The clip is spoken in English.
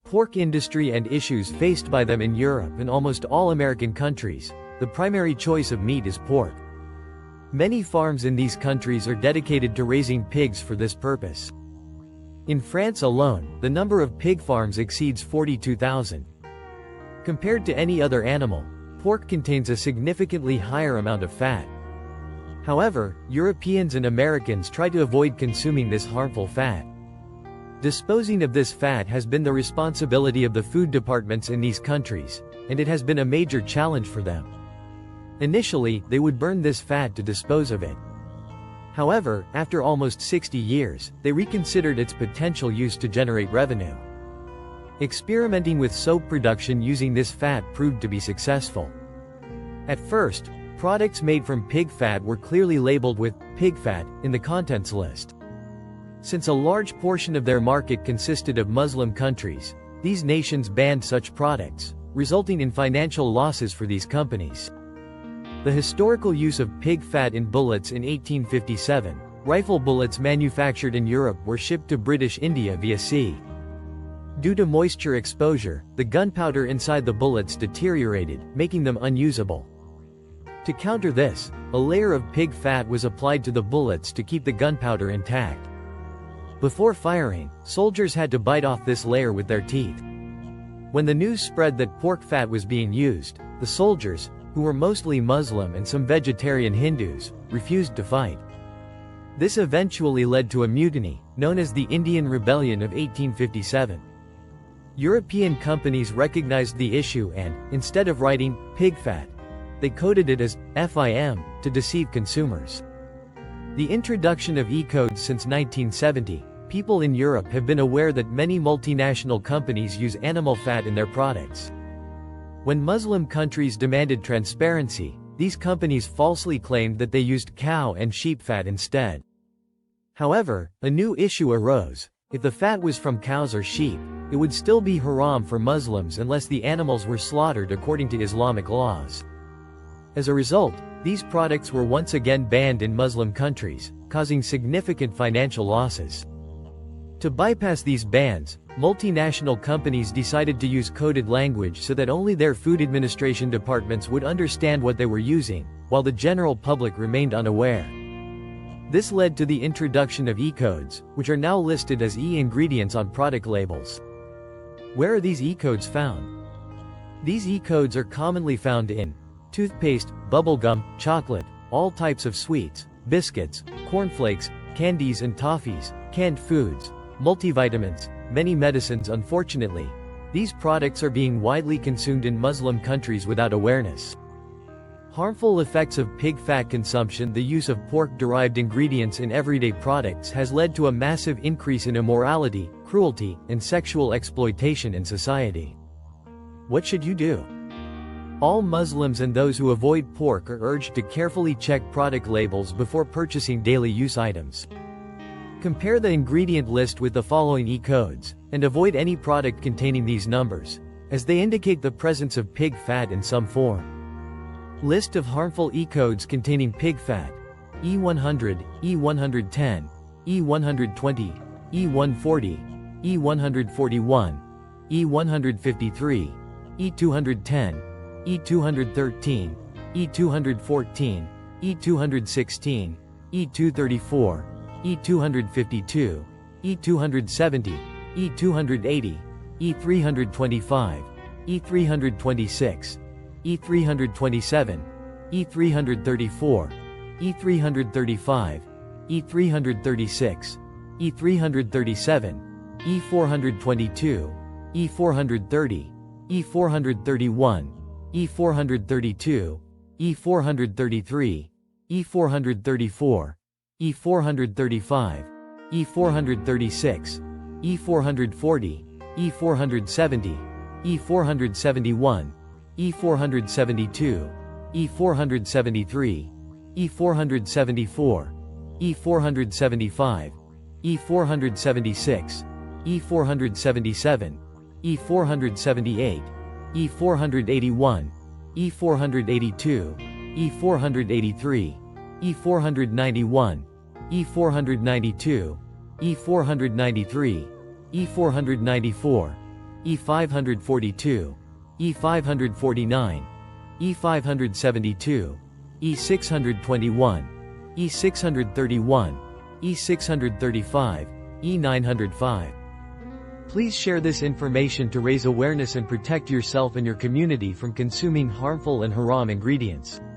Pork industry and issues faced by them in Europe and almost all American countries. The primary choice of meat is pork. Many farms in these countries are dedicated to raising pigs for this purpose. In France alone, the number of pig farms exceeds 42,000. Compared to any other animal, pork contains a significantly higher amount of fat. However, Europeans and Americans try to avoid consuming this harmful fat. Disposing of this fat has been the responsibility of the food departments in these countries, and it has been a major challenge for them. Initially, they would burn this fat to dispose of it. However, after almost 60 years, they reconsidered its potential use to generate revenue. Experimenting with soap production using this fat proved to be successful. At first, products made from pig fat were clearly labeled with pig fat in the contents list. Since a large portion of their market consisted of Muslim countries, these nations banned such products, resulting in financial losses for these companies. The historical use of pig fat in bullets in 1857, rifle bullets manufactured in Europe were shipped to British India via sea. Due to moisture exposure, the gunpowder inside the bullets deteriorated, making them unusable. To counter this, a layer of pig fat was applied to the bullets to keep the gunpowder intact. Before firing, soldiers had to bite off this layer with their teeth. When the news spread that pork fat was being used, the soldiers, who were mostly Muslim and some vegetarian Hindus, refused to fight. This eventually led to a mutiny, known as the Indian Rebellion of 1857. European companies recognized the issue and, instead of writing pig fat, they coded it as FIM to deceive consumers. The introduction of E-codes since 1970, people in Europe have been aware that many multinational companies use animal fat in their products. When Muslim countries demanded transparency, these companies falsely claimed that they used cow and sheep fat instead. However, a new issue arose. If the fat was from cows or sheep, it would still be haram for Muslims unless the animals were slaughtered according to Islamic laws. As a result, these products were once again banned in Muslim countries, causing significant financial losses. To bypass these bans, multinational companies decided to use coded language so that only their food administration departments would understand what they were using, while the general public remained unaware. This led to the introduction of E-codes, which are now listed as E-ingredients on product labels. Where are these E-codes found? These E-codes are commonly found in toothpaste, bubblegum, chocolate, all types of sweets, biscuits, cornflakes, candies and toffees, canned foods, multivitamins, many medicines. Unfortunately, these products are being widely consumed in Muslim countries without awareness. Harmful effects of pig fat consumption. The use of pork-derived ingredients in everyday products has led to a massive increase in immorality, cruelty, and sexual exploitation in society. What should you do? All Muslims and those who avoid pork are urged to carefully check product labels before purchasing daily use items. Compare the ingredient list with the following E-codes, and avoid any product containing these numbers, as they indicate the presence of pig fat in some form. List of harmful E-codes containing pig fat: E100, E110, E120, E140, E141, E153, E210, E213, E214, E216, E234, E252, E270, E280, E325, E326, E327, E334, E335, E336, E337, E422, E430, E431, E432, E433, E434, E435, E436, E440, E470, E471, E472, E473, E474, E475, E476, E477, E478, E481, E482, E483, E491, E492, E493, E494, E542, E549, E572, E621, E631, E635, E905. Please share this information to raise awareness and protect yourself and your community from consuming harmful and haram ingredients.